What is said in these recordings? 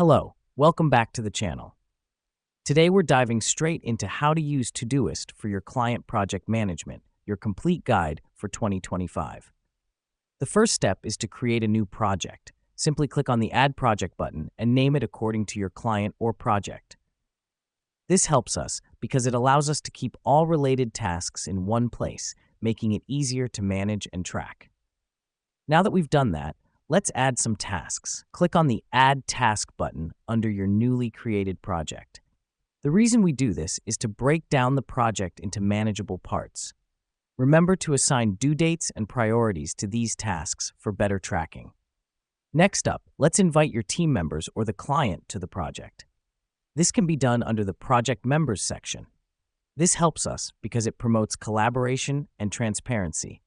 Hello, welcome back to the channel. Today we're diving straight into how to use Todoist for your client project management, your complete guide for 2025. The first step is to create a new project. Simply click on the Add Project button and name it according to your client or project. This helps us because it allows us to keep all related tasks in one place, making it easier to manage and track. Now that we've done that, let's add some tasks. Click on the Add Task button under your newly created project. The reason we do this is to break down the project into manageable parts. Remember to assign due dates and priorities to these tasks for better tracking. Next up, let's invite your team members or the client to the project. This can be done under the Project Members section. This helps us because it promotes collaboration and transparency.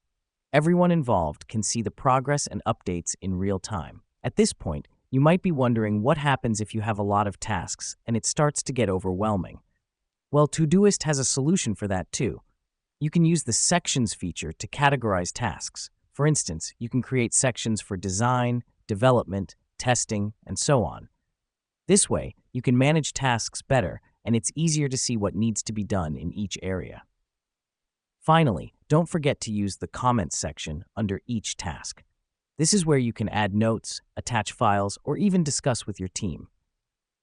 Everyone involved can see the progress and updates in real time. At this point, you might be wondering what happens if you have a lot of tasks and it starts to get overwhelming. Well, Todoist has a solution for that too. You can use the Sections feature to categorize tasks. For instance, you can create sections for design, development, testing, and so on. This way, you can manage tasks better and it's easier to see what needs to be done in each area. Finally, don't forget to use the Comments section under each task. This is where you can add notes, attach files, or even discuss with your team.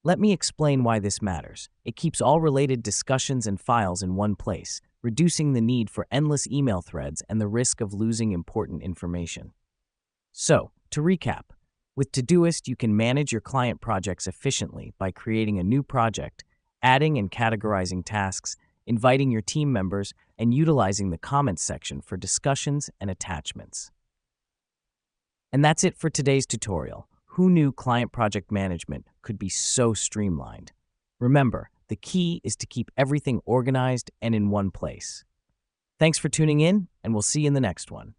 Let me explain why this matters. It keeps all related discussions and files in one place, reducing the need for endless email threads and the risk of losing important information. So, to recap, with Todoist, you can manage your client projects efficiently by creating a new project, adding and categorizing tasks, inviting your team members, and utilizing the comments section for discussions and attachments. And that's it for today's tutorial. Who knew client project management could be so streamlined? Remember, the key is to keep everything organized and in one place. Thanks for tuning in, and we'll see you in the next one.